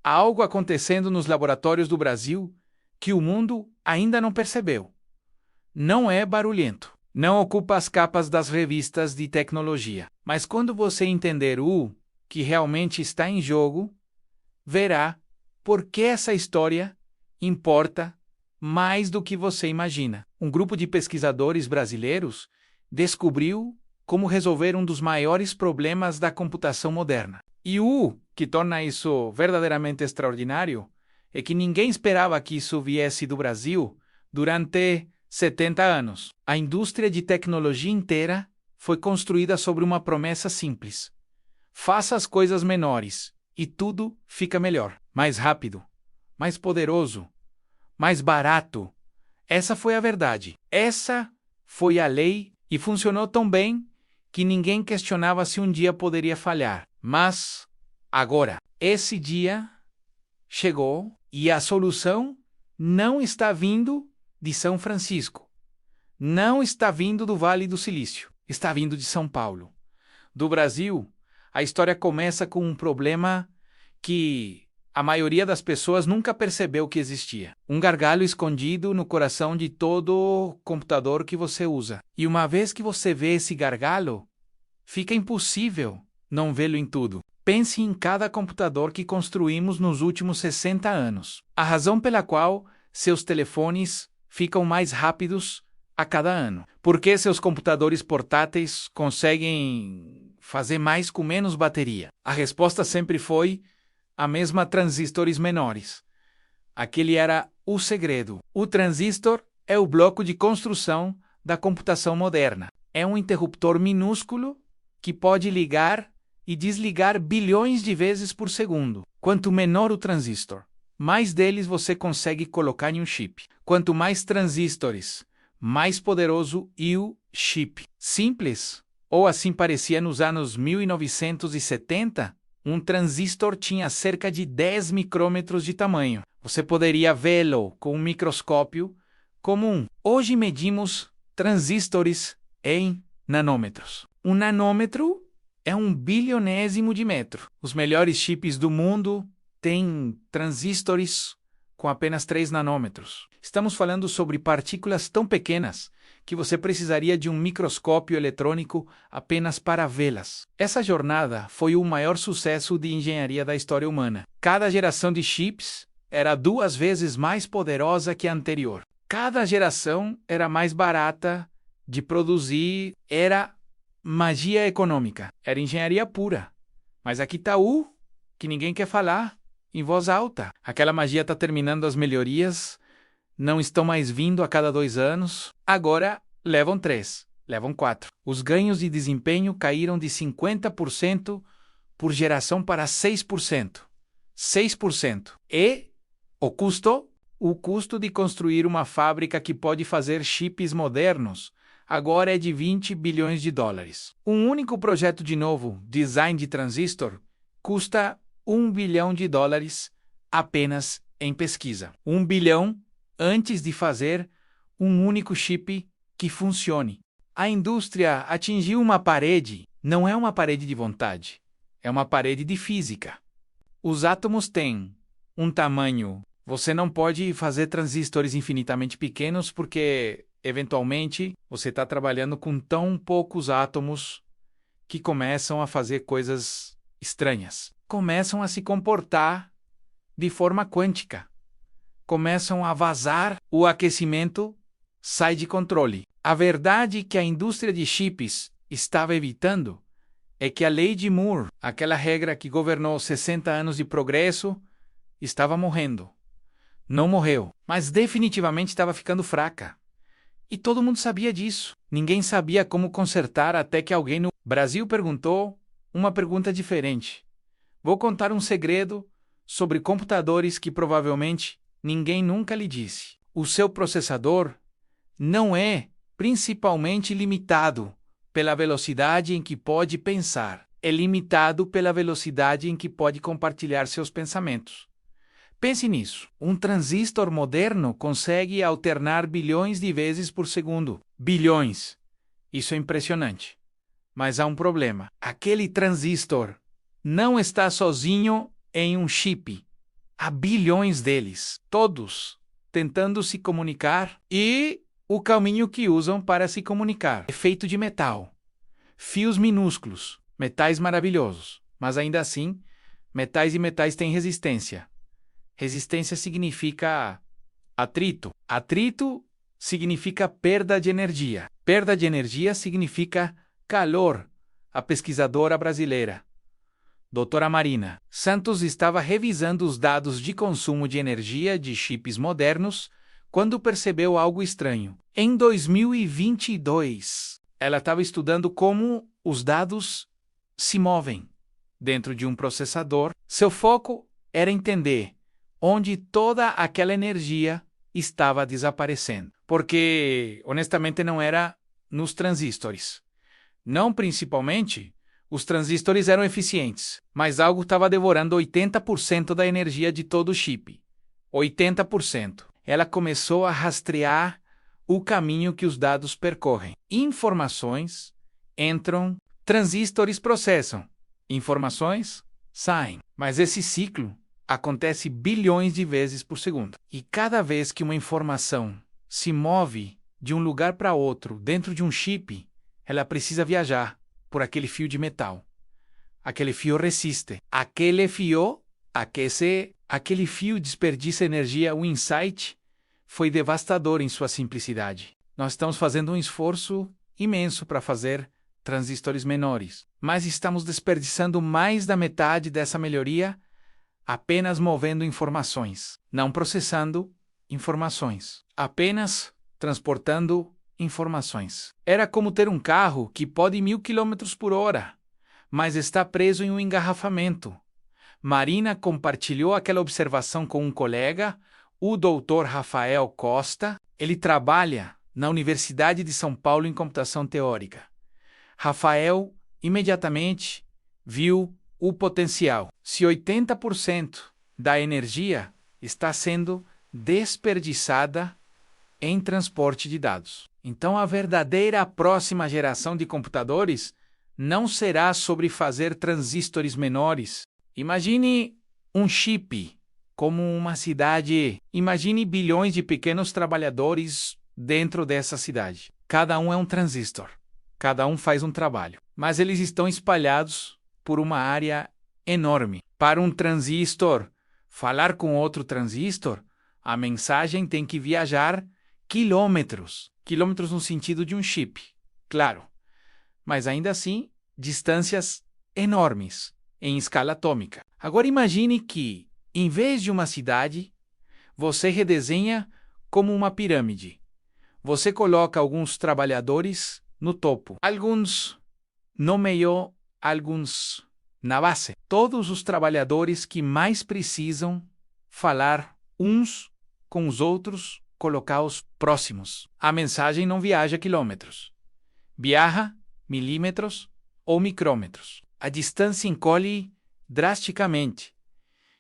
Há algo acontecendo nos laboratórios do Brasil que o mundo ainda não percebeu. Não é barulhento. Não ocupa as capas das revistas de tecnologia. Mas quando você entender o que realmente está em jogo, verá por que essa história importa mais do que você imagina. Um grupo de pesquisadores brasileiros descobriu como resolver um dos maiores problemas da computação moderna. E o que torna isso verdadeiramente extraordinário é que ninguém esperava que isso viesse do Brasil durante 70 anos. A indústria de tecnologia inteira foi construída sobre uma promessa simples: faça as coisas menores e tudo fica melhor, mais rápido, mais poderoso, mais barato. Essa foi a verdade. Essa foi a lei e funcionou tão bem que ninguém questionava se um dia poderia falhar. Mas, agora, esse dia chegou e a solução não está vindo de São Francisco. Não está vindo do Vale do Silício. Está vindo de São Paulo. Do Brasil, a história começa com um problema que a maioria das pessoas nunca percebeu que existia. Um gargalo escondido no coração de todo computador que você usa. E uma vez que você vê esse gargalo, fica impossível não vê-lo em tudo. Pense em cada computador que construímos nos últimos 60 anos. A razão pela qual seus telefones ficam mais rápidos a cada ano. Por que seus computadores portáteis conseguem fazer mais com menos bateria? A resposta sempre foi a mesma: transistores menores. Aquele era o segredo. O transistor é o bloco de construção da computação moderna. É um interruptor minúsculo que pode ligar e desligar bilhões de vezes por segundo. Quanto menor o transistor, mais deles você consegue colocar em um chip. Quanto mais transistores, mais poderoso e o chip. Simples? Ou assim parecia nos anos 1970? Um transistor tinha cerca de 10 micrômetros de tamanho. Você poderia vê-lo com um microscópio comum. Hoje medimos transistores em nanômetros. Um nanômetro é 1/1000º de metro. Os melhores chips do mundo têm transistores com apenas 3 nanômetros. Estamos falando sobre partículas tão pequenas que você precisaria de um microscópio eletrônico apenas para vê-las. Essa jornada foi o maior sucesso de engenharia da história humana. Cada geração de chips era 2 vezes mais poderosa que a anterior. Cada geração era mais barata de produzir, era magia econômica, era engenharia pura. Mas aqui está o que ninguém quer falar em voz alta. Aquela magia está terminando, as melhorias não estão mais vindo a cada 2 anos. Agora levam 3, levam 4. Os ganhos de desempenho caíram de 50% por geração para 6%. 6%. E o custo de construir uma fábrica que pode fazer chips modernos agora é de 20 bilhões de dólares. Um único projeto de novo design de transistor custa 1 bilhão de dólares apenas em pesquisa. 1 bilhão antes de fazer um único chip que funcione. A indústria atingiu uma parede. Não é uma parede de vontade, é uma parede de física. Os átomos têm um tamanho. Você não pode fazer transistores infinitamente pequenos porque, eventualmente, você está trabalhando com tão poucos átomos que começam a fazer coisas estranhas. Começam a se comportar de forma quântica. Começam a vazar. O aquecimento sai de controle. A verdade que a indústria de chips estava evitando é que a lei de Moore, aquela regra que governou 60 anos de progresso, estava morrendo. Não morreu, mas definitivamente estava ficando fraca. E todo mundo sabia disso. Ninguém sabia como consertar até que alguém no Brasil perguntou uma pergunta diferente. Vou contar um segredo sobre computadores que provavelmente ninguém nunca lhe disse. O seu processador não é principalmente limitado pela velocidade em que pode pensar. É limitado pela velocidade em que pode compartilhar seus pensamentos. Pense nisso. Um transistor moderno consegue alternar bilhões de vezes por segundo. Bilhões. Isso é impressionante. Mas há um problema. Aquele transistor não está sozinho em um chip. Há bilhões deles, todos tentando se comunicar, e o caminho que usam para se comunicar é feito de metal. Fios minúsculos, metais maravilhosos, mas ainda assim, metais e metais têm resistência. Resistência significa atrito. Atrito significa perda de energia. Perda de energia significa calor. A pesquisadora brasileira, doutora Marina Santos, estava revisando os dados de consumo de energia de chips modernos quando percebeu algo estranho. Em 2022, ela estava estudando como os dados se movem dentro de um processador. Seu foco era entender onde toda aquela energia estava desaparecendo. Porque, honestamente, não era nos transistores. Não principalmente, os transistores eram eficientes, mas algo estava devorando 80% da energia de todo o chip. 80%. Ela começou a rastrear o caminho que os dados percorrem. Informações entram, transistores processam, informações saem. Mas esse ciclo acontece bilhões de vezes por segundo. E cada vez que uma informação se move de um lugar para outro dentro de um chip, ela precisa viajar por aquele fio de metal. Aquele fio resiste. Aquele fio aquece. Aquele fio desperdiça energia. O insight foi devastador em sua simplicidade. Nós estamos fazendo um esforço imenso para fazer transistores menores, mas estamos desperdiçando mais da metade dessa melhoria apenas movendo informações, não processando informações, apenas transportando informações. Era como ter um carro que pode ir 1000 km/h, mas está preso em um engarrafamento. Marina compartilhou aquela observação com um colega, o Dr. Rafael Costa. Ele trabalha na Universidade de São Paulo em computação teórica. Rafael imediatamente viu o potencial. Se 80% da energia está sendo desperdiçada em transporte de dados, então a verdadeira próxima geração de computadores não será sobre fazer transistores menores. Imagine um chip como uma cidade. Imagine bilhões de pequenos trabalhadores dentro dessa cidade. Cada um é um transistor. Cada um faz um trabalho. Mas eles estão espalhados por uma área enorme. Para um transistor falar com outro transistor, a mensagem tem que viajar quilômetros. Quilômetros no sentido de um chip, claro. Mas ainda assim, distâncias enormes, em escala atômica. Agora imagine que, em vez de uma cidade, você redesenha como uma pirâmide. Você coloca alguns trabalhadores no topo, alguns no meio, alguns na base. Todos os trabalhadores que mais precisam falar uns com os outros, colocar-os próximos. A mensagem não viaja quilômetros. Viaja milímetros ou micrômetros. A distância encolhe drasticamente.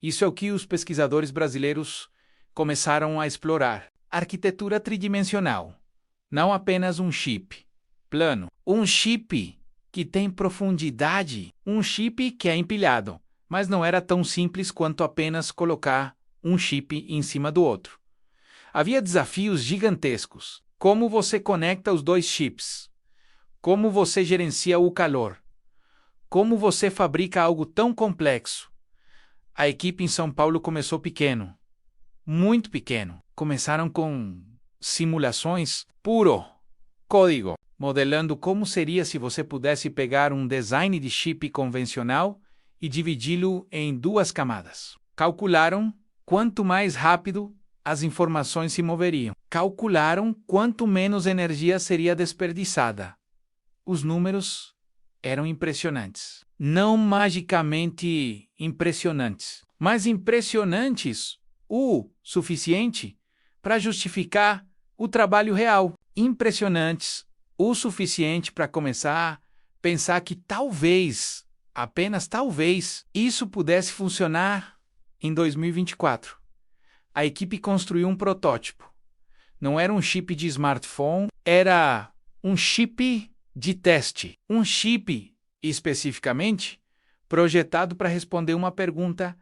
Isso é o que os pesquisadores brasileiros começaram a explorar. Arquitetura tridimensional. Não apenas um chip plano. Um chip que tem profundidade. Um chip que é empilhado. Mas não era tão simples quanto apenas colocar um chip em cima do outro. Havia desafios gigantescos. Como você conecta os dois chips? Como você gerencia o calor? Como você fabrica algo tão complexo? A equipe em São Paulo começou pequeno. Muito pequeno. Começaram com simulações puro código, modelando como seria se você pudesse pegar um design de chip convencional e dividi-lo em 2 camadas. Calcularam quanto mais rápido as informações se moveriam. Calcularam quanto menos energia seria desperdiçada. Os números eram impressionantes. Não magicamente impressionantes, mas impressionantes o suficiente para justificar o trabalho real. Impressionantes o suficiente para começar a pensar que talvez, apenas talvez, isso pudesse funcionar em 2024. A equipe construiu um protótipo. Não era um chip de smartphone, era um chip de teste. Um chip, especificamente, projetado para responder uma pergunta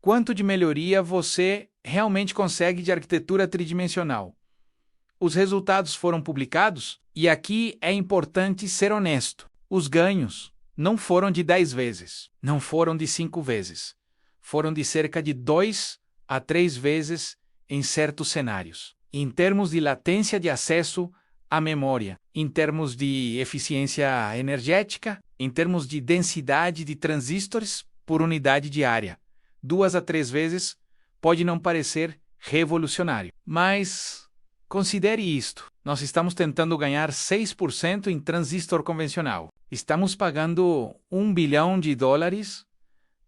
Quanto de melhoria você realmente consegue de arquitetura tridimensional? Os resultados foram publicados e aqui é importante ser honesto. Os ganhos não foram de 10 vezes, não foram de 5 vezes. Foram de cerca de 2 a 3 vezes em certos cenários. Em termos de latência de acesso à memória, em termos de eficiência energética, em termos de densidade de transistores por unidade de área. 2 a 3 vezes pode não parecer revolucionário, mas considere isto. Nós estamos tentando ganhar 6% em transistor convencional. Estamos pagando $1 bilhão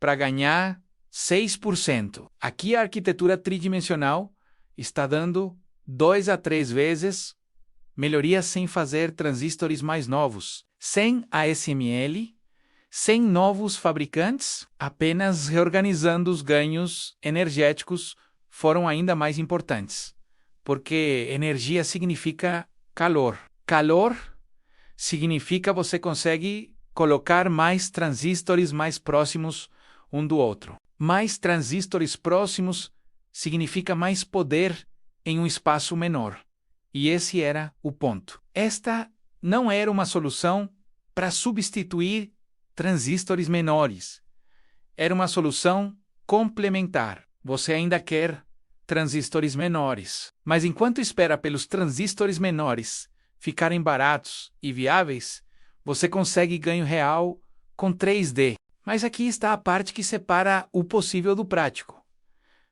para ganhar 6%. Aqui a arquitetura tridimensional está dando 2 a 3 vezes melhorias sem fazer transistores mais novos, sem ASML, sem novos fabricantes, apenas reorganizando os ganhos energéticos foram ainda mais importantes, porque energia significa calor. Calor significa você consegue colocar mais transistores mais próximos um do outro. Mais transistores próximos significa mais poder em um espaço menor. E esse era o ponto. Esta não era uma solução para substituir transistores menores. Era uma solução complementar. Você ainda quer transistores menores, mas enquanto espera pelos transistores menores ficarem baratos e viáveis, você consegue ganho real com 3D. Mas aqui está a parte que separa o possível do prático.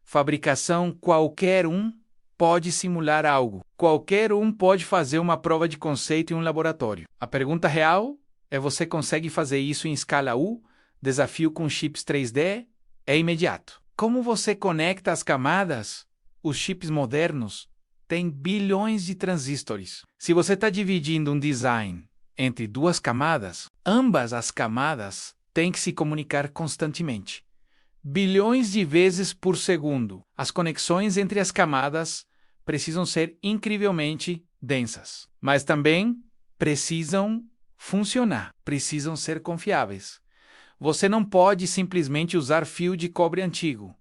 Fabricação qualquer um pode simular algo. Qualquer um pode fazer uma prova de conceito em um laboratório. A pergunta real é: você consegue fazer isso em escala U? Desafio com chips 3D é imediato. Como você conecta as camadas? Os chips modernos têm bilhões de transistores. Se você está dividindo um design entre 2 camadas, ambas as camadas têm que se comunicar constantemente. Bilhões de vezes por segundo. As conexões entre as camadas precisam ser incrivelmente densas, mas também precisam funcionar, precisam ser confiáveis. Você não pode simplesmente usar fio de cobre antigo.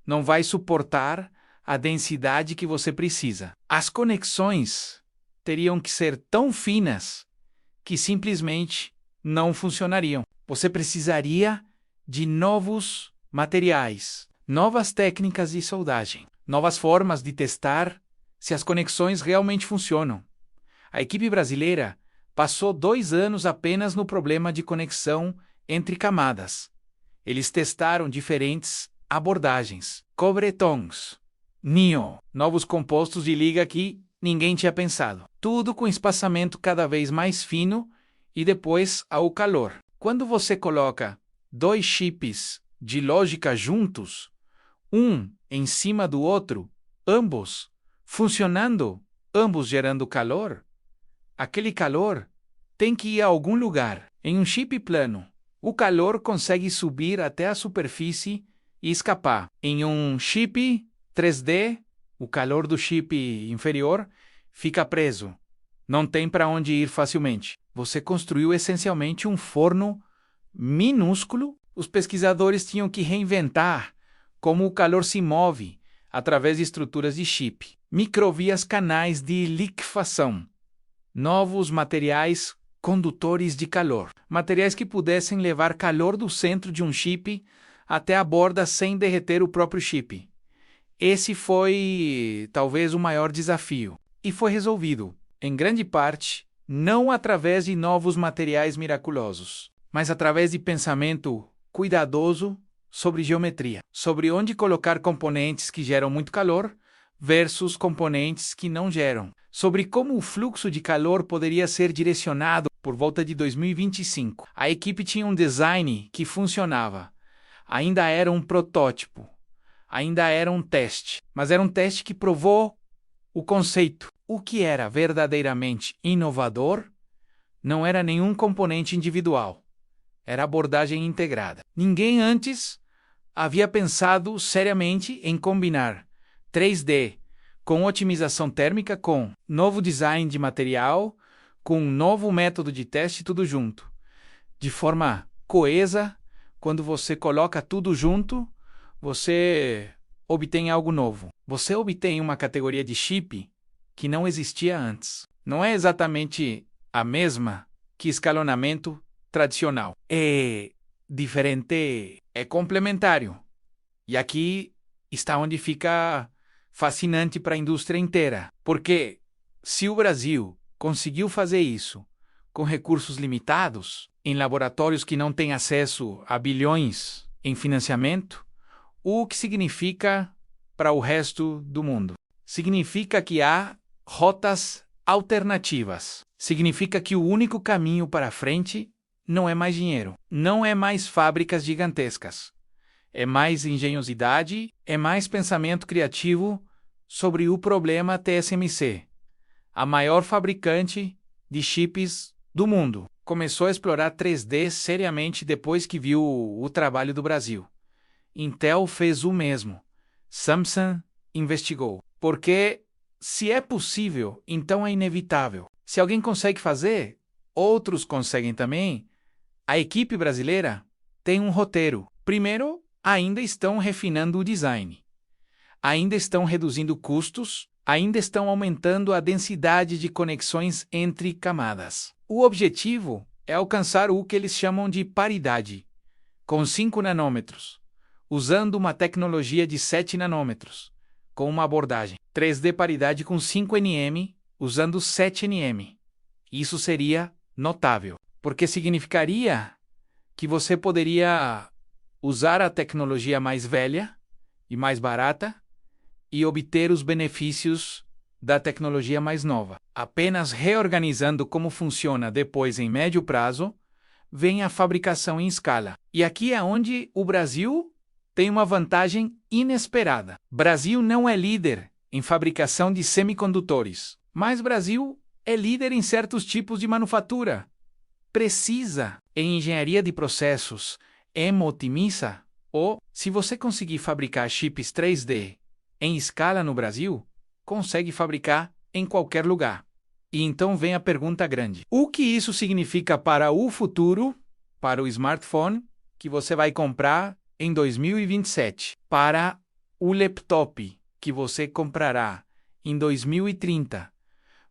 Não vai suportar a densidade que você precisa. As conexões teriam que ser tão finas que simplesmente não funcionariam. Você precisaria de novos materiais, novas técnicas de soldagem, novas formas de testar se as conexões realmente funcionam. A equipe brasileira passou 2 anos apenas no problema de conexão entre camadas. Eles testaram diferentes abordagens, cobretons, neon, novos compostos de liga que ninguém tinha pensado. Tudo com espaçamento cada vez mais fino e depois ao calor. Quando você coloca 2 chips de lógica juntos, um em cima do outro, ambos funcionando, ambos gerando calor, aquele calor tem que ir a algum lugar. Em um chip plano, o calor consegue subir até a superfície e escapar. Em um chip 3D, o calor do chip inferior fica preso. Não tem para onde ir facilmente. Você construiu essencialmente um forno minúsculo. Os pesquisadores tinham que reinventar como o calor se move através de estruturas de chip, microvias canais de liquefação, novos materiais condutores de calor, materiais que pudessem levar calor do centro de um chip até a borda sem derreter o próprio chip. Esse foi talvez o maior desafio e foi resolvido, em grande parte, não através de novos materiais miraculosos, mas através de pensamento cuidadoso sobre geometria, sobre onde colocar componentes que geram muito calor versus componentes que não geram, sobre como o fluxo de calor poderia ser direcionado por volta de 2025. A equipe tinha um design que funcionava. Ainda era um protótipo, ainda era um teste, mas era um teste que provou o conceito. O que era verdadeiramente inovador não era nenhum componente individual, era abordagem integrada. Ninguém antes havia pensado seriamente em combinar 3D com otimização térmica, com novo design de material, com um novo método de teste, tudo junto. De forma coesa, quando você coloca tudo junto, você obtém algo novo. Você obtém uma categoria de chip que não existia antes. Não é exatamente a mesma que escalonamento tradicional. É diferente, é complementário. E aqui está onde fica fascinante para a indústria inteira. Porque se o Brasil conseguiu fazer isso com recursos limitados, em laboratórios que não têm acesso a bilhões em financiamento, o que significa para o resto do mundo? Significa que há rotas alternativas. Significa que o único caminho para frente não é mais dinheiro, não é mais fábricas gigantescas. É mais engenhosidade, é mais pensamento criativo sobre o problema TSMC, a maior fabricante de chips do mundo. Começou a explorar 3D seriamente depois que viu o trabalho do Brasil. Intel fez o mesmo. Samsung investigou. Porque se é possível, então é inevitável. Se alguém consegue fazer, outros conseguem também. A equipe brasileira tem um roteiro. Primeiro, ainda estão refinando o design. Ainda estão reduzindo custos, ainda estão aumentando a densidade de conexões entre camadas. O objetivo é alcançar o que eles chamam de paridade, com 5 nanômetros, usando uma tecnologia de 7 nanômetros, com uma abordagem 3D paridade com 5 nm, usando 7 nm. Isso seria notável, porque significaria que você poderia usar a tecnologia mais velha e mais barata e obter os benefícios da tecnologia mais nova. Apenas reorganizando como funciona depois em médio prazo, vem a fabricação em escala. E aqui é onde o Brasil tem uma vantagem inesperada. Brasil não é líder em fabricação de semicondutores, mas Brasil é líder em certos tipos de manufatura. Precisa em engenharia de processos, otimiza, ou se você conseguir fabricar chips 3D em escala no Brasil, consegue fabricar em qualquer lugar. E então vem a pergunta grande. O que isso significa para o futuro, para o smartphone que você vai comprar em 2027, para o laptop que você comprará em 2030?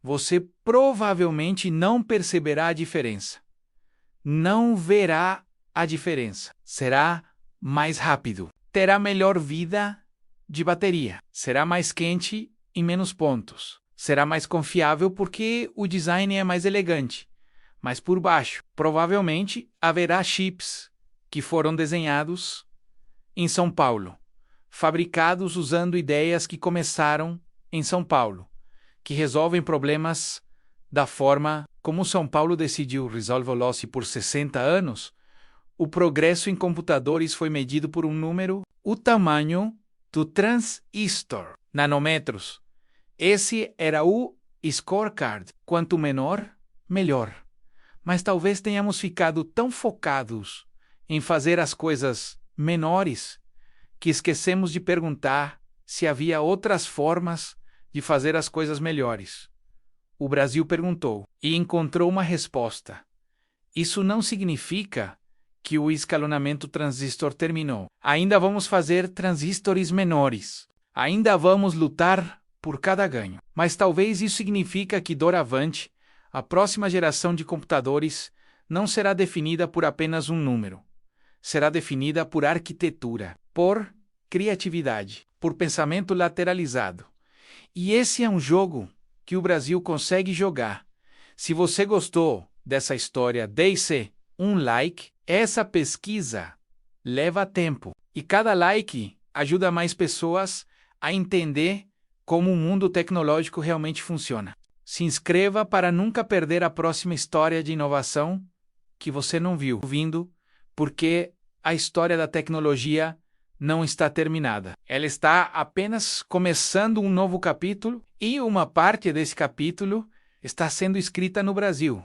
Você provavelmente não perceberá a diferença. Não verá a diferença. Será mais rápido. Terá melhor vida de bateria. Será mais quente em menos pontos. Será mais confiável porque o design é mais elegante. Mas por baixo, provavelmente haverá chips que foram desenhados em São Paulo, fabricados usando ideias que começaram em São Paulo, que resolvem problemas da forma como São Paulo decidiu resolver o por 60 anos. O progresso em computadores foi medido por um número, o tamanho do transistor, nanômetros. Esse era o scorecard. Quanto menor, melhor. Mas talvez tenhamos ficado tão focados em fazer as coisas menores que esquecemos de perguntar se havia outras formas de fazer as coisas melhores. O Brasil perguntou e encontrou uma resposta. Isso não significa que o escalonamento transistor terminou. Ainda vamos fazer transistores menores. Ainda vamos lutar por cada ganho. Mas talvez isso significa que, doravante, a próxima geração de computadores não será definida por apenas um número. Será definida por arquitetura, por criatividade, por pensamento lateralizado. E esse é um jogo que o Brasil consegue jogar. Se você gostou dessa história, deixe um like. Essa pesquisa leva tempo e cada like ajuda mais pessoas a entender como o mundo tecnológico realmente funciona. Se inscreva para nunca perder a próxima história de inovação que você não viu vindo, porque a história da tecnologia não está terminada. Ela está apenas começando um novo capítulo e uma parte desse capítulo está sendo escrita no Brasil.